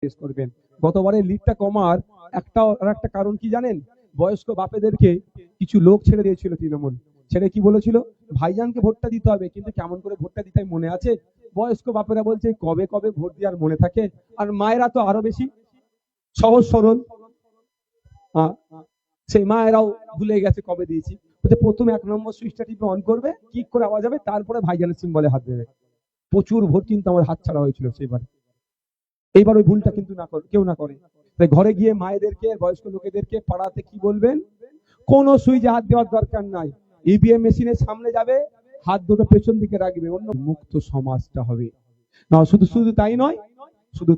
পেশ করবেন। গতবারের লিডটা কমার একটা কারণ কি জানেন? বয়স্ক বাপেদেরকে কিছু লোক ছেড়ে দিয়েছিল তৃণমূল। ছেড়ে কি বলেছিল? ভাইজানকে ভোটটা দিতে হবে, কিন্তু কেমন করে ভোটটা দিতে হয় মনে আছে? বয়স্ক বাপেরা বলছে কবে কবে ভোট দেওয়ার মনে থাকে। আর মায়েরা তো আরো বেশি সহজ সরল, সেই মায়েরাও ভুলে গেছে কবে দিয়েছি। প্রথমে 1 নম্বর সুইচটা টিপে অন করবে, কিক করে আওয়াজ হবে, তারপরে ভাইজানের সিম্বলে হাত দেবে। প্রচুর ভোট কিন্তু আমার হাত ছাড়া হয়েছিল সেইবার। এইবার ওই ভুলটা কিন্তু কেউ না করে। তাই ঘরে গিয়ে মায়েদেরকে, বয়স্ক লোকেদেরকে পাড়াতে কি বলবেন? কোন সুইচে হাত দেওয়ার দরকার নাই। ইভিএম মেশিনের সামনে যাবে, হাত দুটো পেছন দিকে রাখবে, অন্য মুক্ত সমাজটা হবে না। শুধু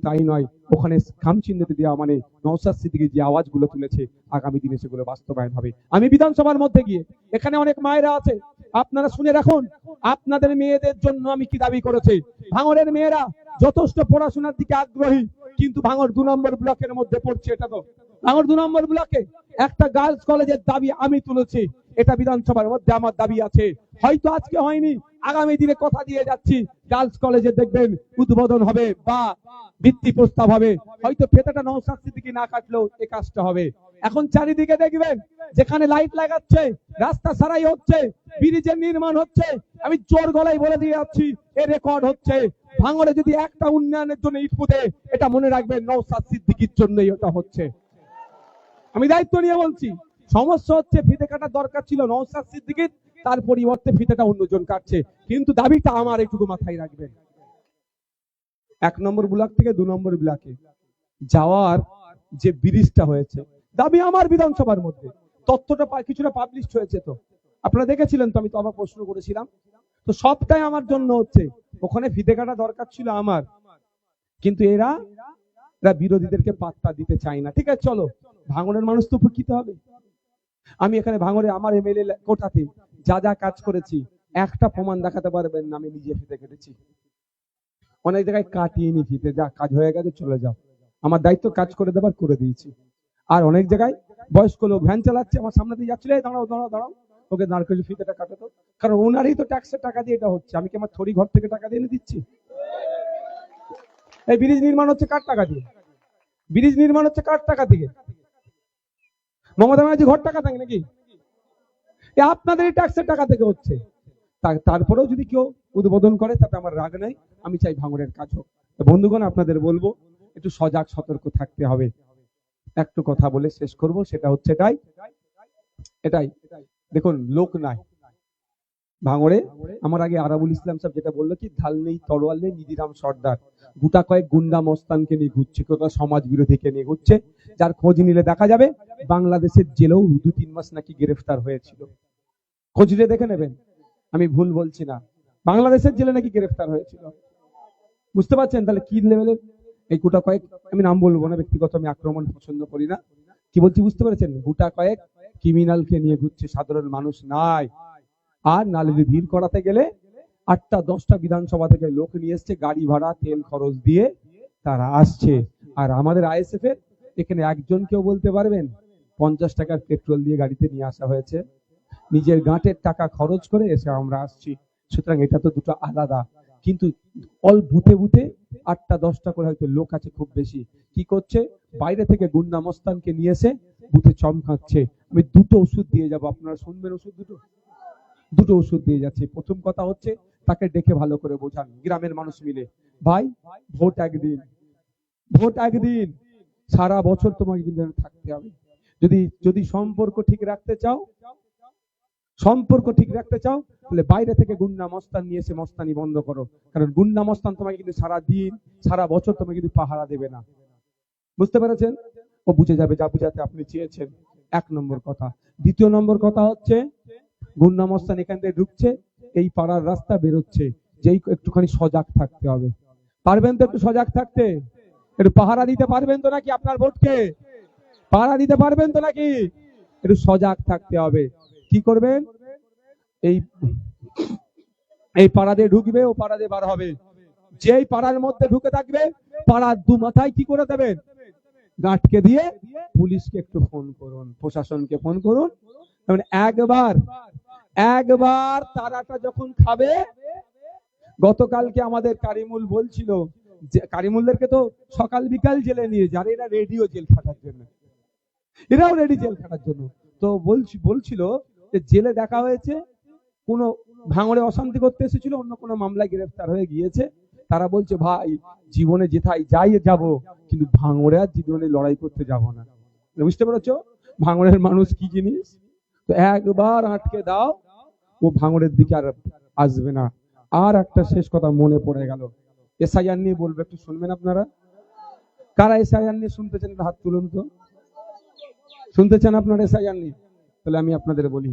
তাই নয়, ওখানে খাম চিহ্নিত দেওয়া মানে নওশাদ সিদ্দিকী যে আওয়াজগুলো তুলেছে, আগামী দিনে সেগুলো বাস্তবায়ন হবে। আমি বিধানসভার মধ্যে গিয়ে, এখানে অনেক মায়েরা আছে, আপনারা শুনে রাখুন, আপনাদের মেয়েদের জন্য আমি কি দাবি করেছি। ভাঙড়ের মেয়েরা যথেষ্ট পড়াশোনার দিকে আগ্রহী, কিন্তু ভাঙড় 2 নম্বর ব্লকের মধ্যে পড়ছে। এটা তো ভাঙড় 2 নম্বর ব্লকে একটা গার্লস কলেজের দাবি আমি তুলেছি। এটা বিধানসভার মধ্যে আমার দাবি আছে। হয়তো আজকে হয়নি, আগামী দিনে কথা দিয়ে যাচ্ছি, গার্লস কলেজে দেখবেন উদ্বোধন হবে বা ভিত্তি প্রস্তাব হবে। হয়তো ফেতাটা নওশাদ সিদ্দিকী না কাটলেও এই কাজটা হবে। এখন চারিদিকে দেখবেন যেখানে লাইট লাগাচ্ছে, রাস্তা সারাই হচ্ছে, ব্রিজের নির্মাণ হচ্ছে, আমি জোর গলায় বলে দিয়ে যাচ্ছি, এ রেকর্ড হচ্ছে। ভাঙড়ে যদি একটা উন্নয়নের জন্য ইট পুঁতে, এটা মনে রাখবেন নওশাদ সিদ্দিকীর জন্যই ওটা হচ্ছে। আমি দায়িত্ব নিয়ে বলছি। সমস্যা হচ্ছে ফিতে কাটার দরকার ছিল নওশাদ সিদ্দিকীর, তার পরিবর্তে ফিতেটা অন্যজন কাটছে। কিন্তু দাবিটা আমার, একটু মাথায় রাখবেন। 1 নম্বর ব্লক থেকে 2 নম্বর ব্লকে যাওয়ার যে ব্রিজটা হয়েছে, দাবি আমার বিধানসভার মধ্যে। তথ্যটা কিছুটা পাবলিশ হয়েছে, তো আপনারা দেখেছিলেন তো, আমি তো আবার প্রশ্ন করেছিলাম। তো সবটাই আমার জন্য হচ্ছে। ওখানে ফিতে কাটা দরকার ছিল আমার, কিন্তু এরা বিরোধীদেরকে পাত্তা দিতে চায় না। ঠিক আছে, চলো, ভাঙনের মানুষ তো উপকৃত হবে। আমি এখানে ভাঙরে আমার এমএলএ কোটাতে যা যা কাজ করেছি, একটা প্রমাণ দেখাতে পারবেন না আমি নিজে ফিতে কেটেছি। অনেক জায়গায় কাটিয়ে নি ফিতে, যা কাজ হয়ে গেছে চলে যাও, আমার দায়িত্ব কাজ করে দেবার করে দিয়েছি। আর অনেক জায়গায় বয়স্ক লোক ভ্যান চালাচ্ছে, আমার সামনে দিয়ে যাচ্ছিল, দাঁড়াও দাঁড়াও দাঁড়াও, ওকে দাঁড় করে ফিতেটা কাটাতো। কারণ ওনারই তো ট্যাক্সের টাকা দিয়ে এটা হচ্ছে, আমি কি আমার থরি ঘর থেকে টাকা দিয়ে এনে দিচ্ছি? এই ব্রিজ নির্মাণ হচ্ছে কার টাকা দিয়ে? ব্রিজ নির্মাণ হচ্ছে কার টাকা থেকে? মমতা ব্যানার্জি ঘর টাকা থাকে নাকি? আপনাদেরই ট্যাক্সের টাকা থেকে হচ্ছে। তারপরেও যদি কেউ উদ্বোধন করে, তাতে আমার রাগ নাই। আমি চাই ভাঙড়ের কাজ হোক। বন্ধুগণ, আপনাদের বলবো একটু সজাগ সতর্ক থাকতে হবে। একটু কথা বলে শেষ করব, সেটা হচ্ছে এটাই দেখুন, লোক নাই ভাঙড়ে। আমার আগে আরাবুল ইসলাম সাহেব যেটা বললো, কি ঢাল নেই তরোয়াল নেই, নিধিরাম সর্দার গোটা কয়েক গুন্ডা মস্তানকে নিয়ে ঘুরছে, কোথা সমাজ বিরোধীকে নিয়ে ঘুরছে, যার খোঁজ নিলে দেখা যাবে বাংলাদেশের জেলেও 2-3 মাস নাকি গ্রেফতার হয়েছিল। খোঁজ নিলে দেখে নেবেন, আমি ভুল বলছি না। বাংলাদেশের জেলে নাকি গ্রেফতার হয়েছিল। বুঝতে পারছেন তাহলে কি লেভেলের এই গোটা কয়েক, আমি নাম বলবো না, ব্যক্তিগত আমি আক্রমণ পছন্দ করি না। কি বলছি বুঝতে পেরেছেন? গোটা কয়েক ক্রিমিনালকে নিয়ে ঘুরছে, সাধারণ মানুষ নাই। আর নালে ভিড় করাতে গেলে 8টা-10টা বিধানসভা থেকে লোক নিয়ে এসছে, গাড়ি ভাড়া তেল খরচ দিয়ে তারা আসছে। আর আমাদের আইএসএফ এর এখানে একজন কেউ বলতে পারবেন 50 টাকার পেট্রোল দিয়ে গাড়িতে নিয়ে আসা হয়েছে, নিজের গাঁটের টাকা খরচ করে এসে আমরা আসছি। সুতরাং এটা তো দুটো আলাদা। কিন্তু অল বুথে বুথে 8টা-10টা করে হয়তো লোক আছে খুব বেশি, কি করছে? বাইরে থেকে গুন্ডা মস্তানকে নিয়ে এসে বুথে চমকাচ্ছে। আমি 2টো ওষুধ দিয়ে যাব, আপনারা শুনবেন? ওষুধ দুটো ওষুধ দিয়ে যাচ্ছে। প্রথম কথা হচ্ছে, তাকে ডেকে ভালো করে বোঝান, গ্রামের মানুষ মিলে, ভাই ভোট একদিন, সারা বছর তোমাকে কিন্তু থাকতে হবে। যদি সম্পর্ক ঠিক রাখতে চাও, তাহলে বাইরে থেকে গুন্ডা মস্তান নিয়ে এসে মস্তানি বন্ধ করো। কারণ গুন্ডা মস্তান তোমাকে কিন্তু সারা দিন সারা বছর তোমাকে কিন্তু পাহারা দেবে না। বুঝতে পেরেছেন? ও বুঝে যাবে যা বুঝাতে আপনি চেয়েছেন। 1 নম্বর কথা। 2য় নম্বর কথা হচ্ছে, গুন্ডা মস্তান এখান থেকে ঢুকছে, এই পাড়ার রাস্তা বেরোচ্ছে, যেই একটুখানি সজাগ থাকতে হবে। পারবেন তো একটু সজাগ থাকতে? একটু পাহারা দিতে পারবেন তো নাকি? আপনার ভোটকে পাহারা দিতে পারবেন তো নাকি? একটু সজাগ থাকতে হবে। কি করবেন? এই পাড়া দিয়ে ঢুকবে, ও পাড়া দিয়ে বার হবে। যেই পাড়ার মধ্যে ঢুকে থাকবে, পাড়ার 2 মাথায় কি করে দেবেন? গাঁটকে দিয়ে পুলিশকে একটু ফোন করুন, প্রশাসনকে ফোন করুন। একবার তারাটা যখন খাবে, গতকালকে আমাদের কারিমুল বলছিল কারিমুল্লারকে তো সকাল বিকাল জেলে নিয়ে যান, এরা রেডিও জেল খাটার জন্য, এরাও রেডি জেল খাটার জন্য। তো বলছিল যে জেলে দেখা হয়েছে, কোনো ভাঙড়ে অশান্তি করতে এসেছিল, অন্য কোনো মামলায় গ্রেফতার হয়ে গিয়েছে। তারা বলছে ভাই জীবনে যেথায় যাই যাব, কিন্তু ভাঙড়ে আর জীবনে লড়াই করতে যাব না। বুঝতে পেরেছো ভাঙড়ের মানুষ কি জিনিস? তো একবার আটকে দাও, ও ভাঙড়ের দিকে আর আসবে না। আর একটা শেষ কথা মনে পড়ে গেল, এসআইআর নিয়ে বলবো, একটু শুনবেন আপনারা? কারা এসআইআর নিয়ে শুনতে চান হাত তুলুন তো। শুনতে চান আপনারা এসআইআর নিয়ে? তাহলে আমি আপনাদের বলি।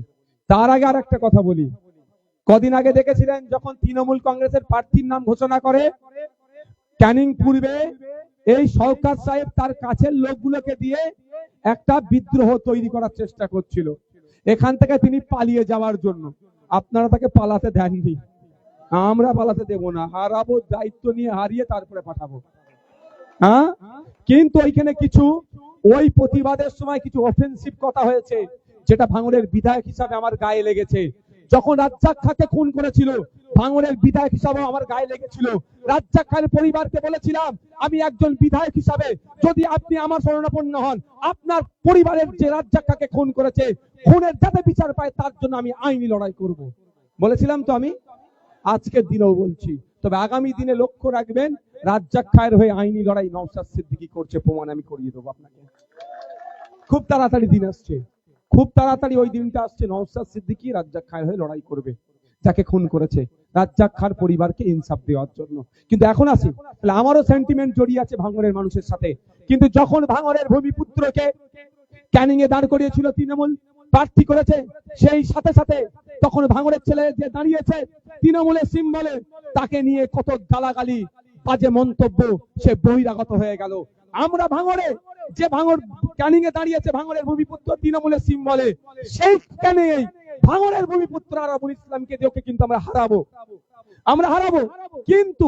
তার আগে আর একটা কথা বলি। কদিন আগে দেখেছিলেন যখন তৃণমূল কংগ্রেসের প্রার্থীর নাম ঘোষণা করে, ক্যানিং পূর্বে এই শওকত সাহেব তার কাছের লোকগুলোকে দিয়ে একটা বিদ্রোহ তৈরি করার চেষ্টা করছিল এখান থেকে তিনি পালিয়ে যাওয়ার জন্য। আপনারা তাকে পালাতে দেননি, আমরা পালাতে দেব না, হারাবো, দায়িত্ব নিয়ে হারিয়ে তারপরে পাঠাবো। হ্যাঁ, কিন্তু ওইখানে কিছু ওই প্রতিবাদের সময় কিছু অফেন্সিভ কথা হয়েছে, যেটা ভাঙড়ের বিধায়ক হিসাবে আমার গায়ে লেগেছে। যখন রাজ্জাক খাঁকে খুন করেছিল, ভাঙড়ের বিধায়ক হিসাবে আমার গায়ে লেগেছিল। রাজ্জাক খানের পরিবারকে বলেছিলাম, আমি একজন বিধায়ক হিসাবে যদি আপনি আমার শরণাপন্ন হন, আপনার পরিবারের যে রাজ্জাক খাঁকে খুন করেছে, খুনের যাতে বিচার পায় তার জন্য আমি আইনি লড়াই করব। বলেছিলাম তো আমি, আজকের দিনেও বলছি। তবে আগামী দিনে লক্ষ্য রাখবেন, রাজ্জাক খায়ের হয়ে আইনি লড়াই নওশাদ সিদ্দিকী করছে, প্রমাণ আমি করিয়ে দেবো আপনাকে। খুব তাড়াতাড়ি দিন আসছে, খুব তাড়াতাড়ি ওই দিনটা আসছে, নওশাদ সিদ্দিকী রাজ্জাক খায়ের হয়ে লড়াই করবে, যাকে খুন করেছে, রাজ্জাক খার পরিবারকে ইনসাফ দেওয়ার জন্য। কিন্তু এখন আসি, তাহলে আমারও সেন্টিমেন্ট জড়িয়ে আছে ভাঙড়ের মানুষের সাথে। কিন্তু যখন ভাঙড়ের ভূমিপুত্রকে ক্যানিং এ দাঁড় করিয়েছিল, তৃণমূল প্রার্থী করেছে, সেই সাথে সাথে তখন ভাঙড়ের ছেলে যে দাঁড়িয়েছে তৃণমূলের সিম্বলে, তাকে নিয়ে কত গালাগালি, বাজে মন্তব্য, সে বহিরাগত হয়ে গেল। আমরা ভাঙড়ে যে ভাঙড় ক্যানিং এ দাঁড়িয়েছে ভাঙড়ের ভূমিপুত্র তৃণমূলের সিম্বলে, সেই ক্যানিং এই ভাঙড়ের ভূমিপুত্র আরাবুল ইসলামকে দিয়ে কিন্তু আমরা হারাবো, আমরা হারাবো। কিন্তু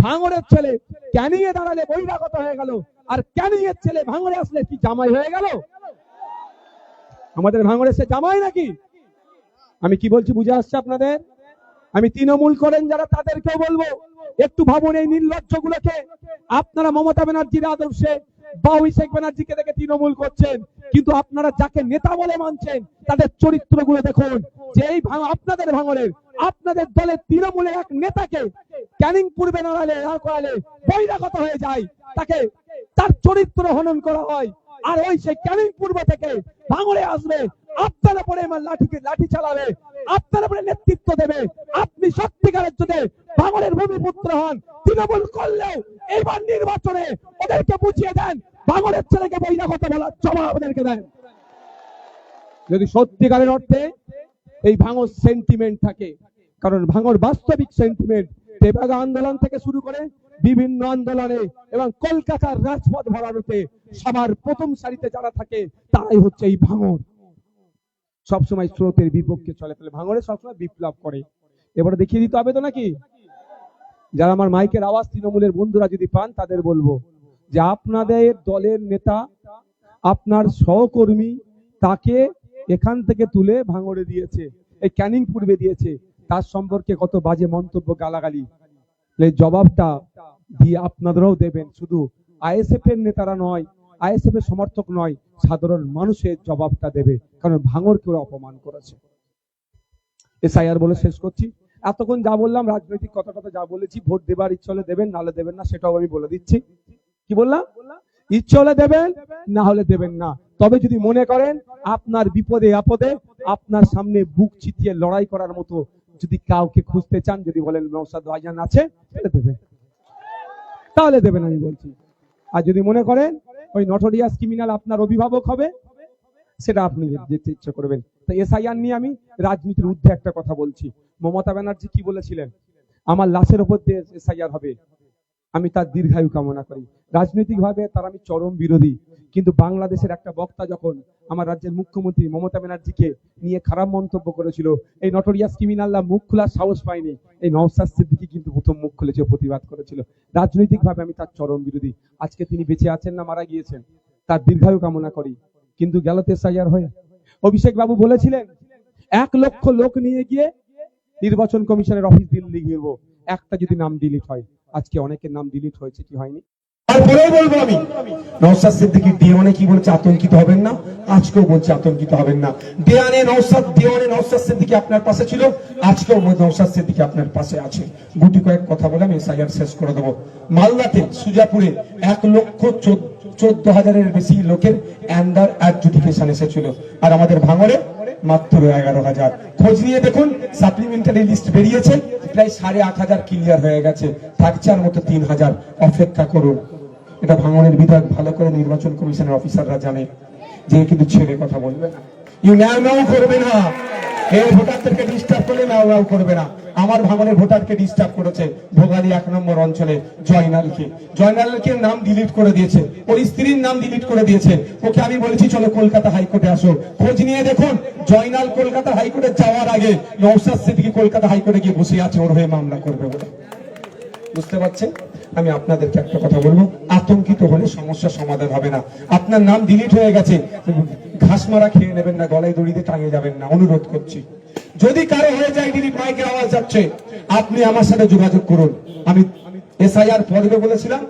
ভাঙড়ের ছেলে ক্যানিং এ দাঁড়ালে বহিরাগত হয়ে গেল, আর ক্যানিং এর ছেলে ভাঙড়ে আসলে কি জামাই হয়ে গেল? আমাদের ভাঙড়ে সে জামাই নাকি? আমি কি বলছি বুঝে আসছে আপনাদের? আমি তৃণমূল করেন যারা, তাদেরকেও বলবো, একটু ভাবুন এই নির্লজ্জ গুলোকে। আপনারা মমতা ব্যানার্জির আদর্শে বা অভিষেক ব্যানার্জিকে দেখে তৃণমূল করছেন, কিন্তু আপনারা যাকে নেতা বলে মানছেন তাদের চরিত্রগুলো দেখুন। যে এই আপনাদের ভাঙড়ের, আপনাদের দলের তৃণমূলের এক নেতাকে ক্যানিং পূর্বে নাড়ালে বহিরাগত হয়ে যায়, তাকে তার চরিত্র হনন করা হয়, আর ওই সেই ক্যানিং পূর্ব থেকে ভাঙড়ে আসবে, আপনার উপরে লাঠি চালাবে, আপনার উপরে নেতৃত্ব দেবে। আপনি সত্যিকারের যদি ভাঙড়ের ভূমিপুত্র হন, তৃণমূল করলেও এবার নির্বাচনে ওদেরকে বুঝিয়ে দেন, ভাঙড়ের ছেলেকে বহিরাগত বলার জবাব ওদেরকে দেন। যদি সত্যিকারের অর্থে এই ভাঙড় সেন্টিমেন্ট থাকে, কারণ ভাঙড় বাস্তবিক সেন্টিমেন্ট তেভাগা আন্দোলন থেকে শুরু করে বিভিন্ন আন্দোলনে এবং কলকাতার রাজপথ ভরানোতে সবার প্রথম সারিতে যারা থাকে তারাই হচ্ছে এই ভাঙড়। সবসময় স্রোতের বিপক্ষে চলে, তাহলে ভাঙড়ে সবসময় বিপ্লব করে। এবারে দেখিয়ে দিতে হবে তো নাকি? যারা আমার মাইকের আওয়াজ তৃণমূলের বন্ধুরা যদি পান, তাদের বলবো যে আপনাদের দলের নেতা, আপনার সহকর্মী, তাকে এখান থেকে তুলে ভাঙড়ে দিয়েছে, এই ক্যানিং পূর্বে দিয়েছে, তার সম্পর্কে কত বাজে মন্তব্য, গালাগালি, জবাবটা দিয়ে আপনারাও দেবেন। শুধু আইএসএফ এর নেতারা নয়, আইএসএফ এর সমর্থক নয়, সাধারণ মানুষের জবাবটা দেবে, কারণ ভাঙড়কে ওরা অপমান করেছে। এসআইআর বলে শেষ করছি। এতক্ষণ যা বললাম রাজনৈতিক কথাটা যা বলেছি, ভোট দেবার ইচ্ছে হলে দেবেন, নাহলে দেবেন না, সেটাও আমি বলে দিচ্ছি। কি বললাম? ইচ্ছে হলে দেবেন, না হলে দেবেন না। তবে যদি মনে করেন আপনার বিপদে আপদে আপনার সামনে বুক চিতিয়ে লড়াই করার মতো যদি কাউকে খুঁজতে চান, যদি বলেন নওশাদ ভাইজান আছে, তাহলে দেবেন, তাহলে দেবেন আমি বলছি। আর যদি মনে করেন ওই নটোরিয়াস ক্রিমিনাল আপনার অভিভাবক হবে, সেটা আপনি যেতে ইচ্ছে করবেন। তো এসআইআর নিয়ে আমি রাজনীতির ঊর্ধ্বে একটা কথা বলছি। মমতা ব্যানার্জি কি বলেছিলেন? আমার লাশের উপর দিয়ে এসআইআর হবে, আমি তার দীর্ঘায়ু কামনা করি। রাজনৈতিক ভাবে তার আমি চরম বিরোধী, কিন্তু বাংলাদেশের একটা বক্তা যখন আমার রাজ্যের মুখ্যমন্ত্রী মমতা ব্যানার্জিকে নিয়ে খারাপ মন্তব্য করেছিল, এই নটোরিয়াস ক্রিমিনালরা মুখ খোলার সাহস পায়নি, এই নওশাদ সিদ্দিকী কিন্তু প্রথম মুখ খুলেছে, প্রতিবাদ করেছিল। রাজনৈতিক ভাবে আমি তার চরম বিরোধী। আজকে তিনি বেঁচে আছেন না মারা গিয়েছেন, তার দীর্ঘায়ু কামনা করি, কিন্তু গেল তো এসআইআর হয়ে। অভিষেক বাবু বলেছিলেন 1 লক্ষ লোক নিয়ে গিয়ে নির্বাচন কমিশনের অফিস দিল্লি গিয়ে একটা যদি নাম ডিলিট হয়, আজকে অনেকের নাম ডিলিট হয়েছে, কি হয়নি। তারপরেও বলবো আমি, নওশাদ সিদ্দিকী দেওয়ানে কি বলছে, আতঙ্কিত হবেন না। আজকেও বলছে আতঙ্কিত হবেন না। দেওয়ানে নওশাদ সিদ্দিকী আপনার পাশে ছিল, আজকেও নওশাদ সিদ্দিকী আপনার পাশে আছে। গুটি কয়েক কথা বলে আমি এসআইআর শেষ করে দেবো। মালদাতে সুজাপুরে 1,14,000-এর বেশি লোকের আন্ডার অ্যাডজুডিকেশন এসেছিল, আর আমাদের ভাঙড়ে মাত্র 11,000। খোঁজ নিয়ে দেখুন, সাপ্লিমেন্টারি লিস্ট বেরিয়েছে, প্রায় 8,500 ক্লিয়ার হয়ে গেছে, থাকছে আর মতো 3,000। অপেক্ষা করুন। এটা ভাঙড়ের বিধায়ক ভালো করে নির্বাচন কমিশনের অফিসাররা জানে, যে কিন্তু ছেড়ে কথা বলবে না, নাও করবে না, এই ভোটারদেরকে ডিস্টার্ব করলে নাও করবে না। আমার ভাঙড়ের ভোটারকে ডিস্টার্ব করেছে ভোগালী 1 নম্বর অঞ্চলে জয়নালকে নাম ডিলিট করে দিয়েছে, ওর স্ত্রীর নাম ডিলিট করে দিয়েছে। ওকে আমি বলেছি চলো কলকাতা হাইকোর্টে আসো, খোঁজ নিয়ে দেখুন জয়নাল কলকাতা হাইকোর্টে যাওয়ার আগে নওশাদ সিদ্দিকী কলকাতা হাইকোর্টে গিয়ে বসে আছে ওর হয়ে মামলা করবে বলে। বুঝতে পারছেন? আমি আপনাদেরকে একটা কথা বলবো, আতঙ্কিত হলে সমস্যা সমাধান হবে না। আপনার নাম ডিলিট হয়ে গেছে, ঘাস মারা খেয়ে নেবেন না, গলায় দড়িতে টাঙিয়ে যাবেন না, অনুরোধ করছি। যদি কারো হয়ে যায় ডিলিট, মাইকের আওয়াজ যাচ্ছে, আপনি আমার সাথে যোগাযোগ করুন। আমি এসআইআর পর্বে বলেছিলাম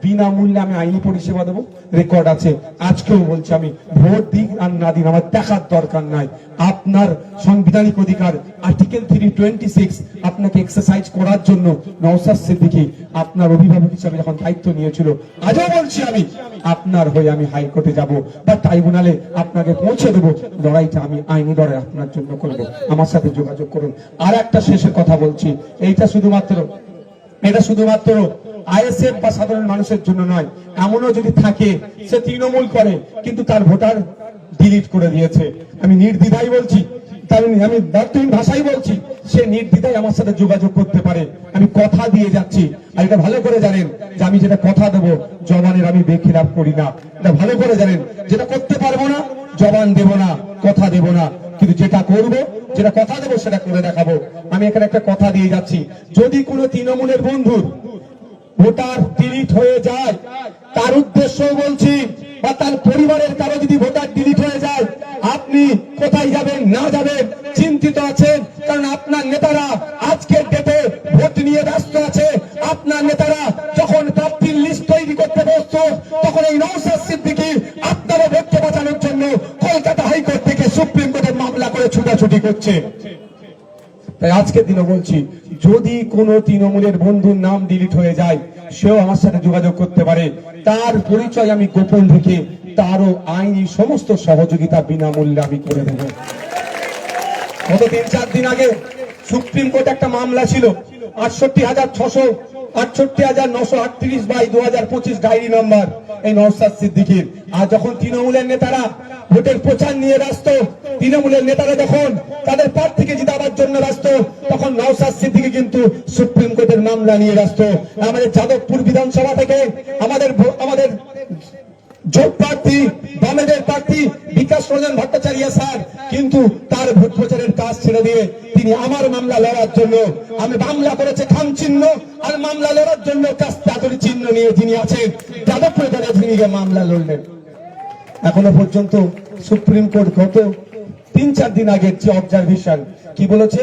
বিনামূল্যে আমি আইনি পরিষেবা দেবো, রেকর্ড আছে। আজকেও বলছি, আমি ভোট দিন আর না দিন আমার দেখার দরকার নাই। আপনার সাংবিধানিক অধিকার আর্টিকেল 326 আপনাকে এক্সারসাইজ করার জন্য নওশাদ সিদ্দিকী আপনার অভিভাবক হিসাবে যখন দায়িত্ব নিয়েছিল, আজও বলছি আমি আপনার হয়ে আমি হাইকোর্টে যাব বা ট্রাইব্যুনালে আপনাকে পৌঁছে দেবো। লড়াইটা আমি আইনি লড়াই আপনার জন্য করবো, আমার সাথে যোগাযোগ করুন। আর একটা শেষের কথা বলছি, এটা শুধুমাত্র আইএসএফ বা সাধারণ মানুষের জন্য নয়। এমনও যদি থাকে সে তৃণমূল করে কিন্তু তার ভোটার ডিলিট করে দিয়েছে, আমি নির্দ্বিধায় বলছি, আমি দায়িত্বহীন ভাষায় বলছি, সে নির্দ্বিধায় আমার সাথে যোগাযোগ করতে পারে। আমি কথা দিয়ে যাচ্ছি, আর এটা ভালো করে জানেন যে আমি যেটা কথা দেবো জবানের আমি বেখিলাফ করি না। এটা ভালো করে জানেন, যেটা করতে পারবো না জবান দেব না, কথা দেব না, কিন্তু যেটা করব, যেটা কথা দেবো সেটা করে দেখাবো। আমি এখানে একটা কথা দিয়ে যাচ্ছি, যদি কোনো তৃণমূলের বন্ধুর ভোটার ডিলিট হয়ে যায়, তার উদ্দেশ্য বলছি, বা তার পরিবারের কারো যদি ভোটার ডিলিট হয়ে যায়, আপনি কোথায় যাবেন না যাবেন চিন্তিত আছেন, কারণ আপনার নেতারা আজকের ডেটে ভোট নিয়ে ব্যস্ত আছে। আপনার নেতারা যখন প্রার্থীর লিস্ট তৈরি করতে ব্যস্ত, তখন এই নওশাদ সিদ্দিকী আপনারা ভোটকে বাঁচানোর জন্য কলকাতা হাইকোর্ট থেকে সুপ্রিম কোর্টে মামলা করে ছুটাছুটি করছে। তাই আজকের দিনে বলছি, যদি কোনো তৃণমূলের বন্ধুর নাম ডিলিট হয়ে যায়, সেও আমার সাথে যোগাযোগ করতে পারে। তার পরিচয় আমি গোপন রেখে তারও আইনি সমস্ত সহযোগিতা বিনামূল্যে আমি করে দেব। গত 3-4 দিন আগে সুপ্রিম কোর্ট একটা মামলা ছিল 68,938/2025 ডায়েরি নম্বর এই নওশাদ সিদ্দিকীর। আর যখন তৃণমূলের নেতারা ভোটের প্রচার নিয়ে ব্যস্ত, তৃণমূলের নেতারা যখন তাদের প্রার্থীকে জিতাবার জন্য ব্যস্ত, তখন নওশাদ সিদ্দিকী কিন্তু সুপ্রিম কোর্টের মামলা নিয়ে ব্যস্ত। আমাদের যাদবপুর বিধানসভা থেকে আমাদের জোট প্রার্থী, বামেদের প্রার্থী বিকাশ রঞ্জন ভট্টাচার্য স্যার কিন্তু তার ভোট প্রচারের কাজ ছেড়ে দিয়ে তিনি আমার মামলা লড়ার জন্য, আমি মামলা করেছে খাম চিহ্ন, আর মামলা লড়ার জন্য কাস্তাতুরি চিহ্ন নিয়ে যিনি আছেন যাদবপুরে তারা তিনি মামলা লড়লেন। এখনো পর্যন্ত সুপ্রিম কোর্ট গত 3-4 দিন আগের যে অবজারভেশন কি বলেছে,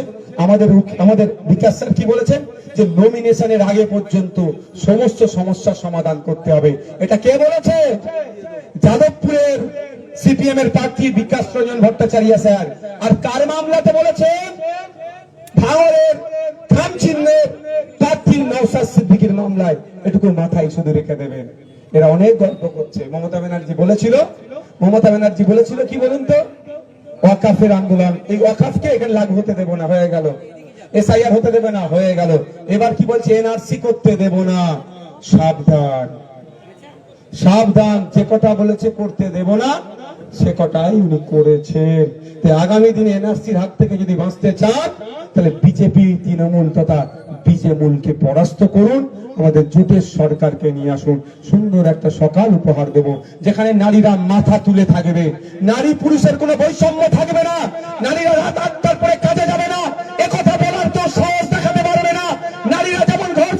আমাদের বিকাশ স্যার কি বলেছেন, যে নমিনেশনের আগে পর্যন্ত সমস্ত সমস্যার সমাধান করতে হবে। এটা কে বলেছে? যাদবপুরের সিপিএম এর প্রার্থী বিকাশ রঞ্জন ভট্টাচার্য স্যার। আর কার মামলাতে বলেছে? ভাঙড়ের খাম চিহ্নের প্রার্থী নওশাদ সিদ্দিকীর মামলায়। এটুকু মাথায় শুধু রেখে দেবেন। এরা অনেক গল্প করছে। মমতা ব্যানার্জি বলেছিল কি বলুন তো, ওয়াকাফের আন্দোলন, এই ওয়াকাফকে এখানে লাগু হতে দেব না, হয়ে গেল। এসআইআর হতে দেবে না, হয়ে গেল। এবার কি বলছে? এনআরসি করতে দেব না। সাবধান, যে কটা বলেছে করতে দেব না সে কটাই উনি করেছেন। আগামী দিনে এনআরসির হাত থেকে যদি বাঁচতে চান, তাহলে বিজেপি, তৃণমূল তথা বিজেমূলকে পরাস্ত করুন, আমাদের জোটের সরকারকে নিয়ে আসুন। সুন্দর একটা সকাল উপহার দেব, যেখানে নারীরা মাথা তুলে থাকবে, নারী পুরুষের কোনো বৈষম্য থাকবে না, নারীরা রাত 8টার পরে কাজে যাবে না, একথা বলার তো সাহস দেখাতে পারবে না। নারীরা যেমন ঘর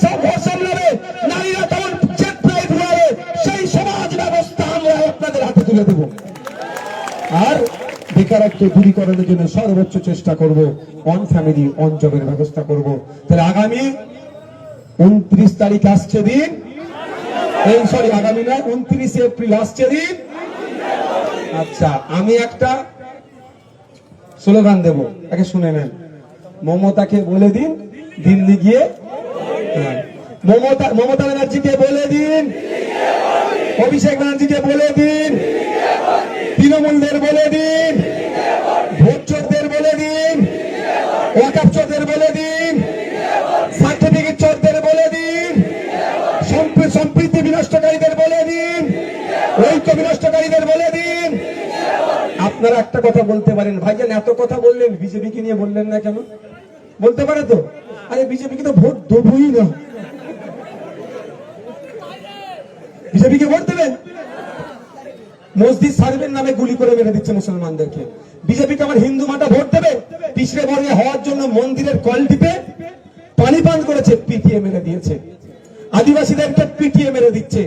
সামলাবে, নারীরা তেমন জেট ফ্লাইট উড়াবে, সেই সমাজ ব্যবস্থা আমরা আপনাদের হাতে তুলে দেব। আর বেকারত্ব দূরীকরণের জন্য সর্বোচ্চ চেষ্টা করব, অন ফ্যামিলি অন জবের ব্যবস্থা করব। তাহলে আগামী 29 তারিখ আসছে দিন, এই সরি আগামী নয়, 29 এপ্রিল আসছে দিন। আচ্ছা, আমি একটা স্লোগান দেব, একে শুনে নেন। মমতাকে বলে দিন দিল্লি গিয়ে, হ্যাঁ, মমতা ব্যানার্জিকে বলে দিন, অভিষেক ব্যানার্জিকে বলে দিন, তৃণমূলদের বলে দিন, ভোট চোরদের বলে দিন, ওয়াকাফ চোরদের বলে দিন, সার্টিফিকেট চোরদের বলে দিন, সম্প্রীতি বিনষ্টকারীদের বলে দিন, ঐক্য বিনষ্টকারীদের বলে দিন। আপনারা একটা কথা বলতে পারেন, ভাইজান এত কথা বললেন, বিজেপিকে নিয়ে বললেন না কেন? বলতে পারে তো, আরে বিজেপিকে তো ভোট দেবই না, বিজেপিকে ভোট দেবেন? মসজিদ সার্ভের নামে গুলি করে মেরে দিচ্ছে মুসলমানদেরকে। বিজেপিকে আমার হিন্দু মাটা ভোট দেবে? পিছড়ে বর্গে হওয়ার জন্য মন্দিরের কল টিপে পানি পান করেছে, পিটিয়ে মেরে দিয়েছে, আদিবাসীদেরকে পিটিয়ে মেরে দিচ্ছে।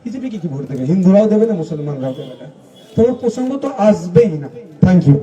বিজেপিকে কি ভোট দেবে? হিন্দুরাও দেবে না, মুসলমানরাও দেবে না। তোমার প্রসঙ্গ তো আসবেই না। Thank you.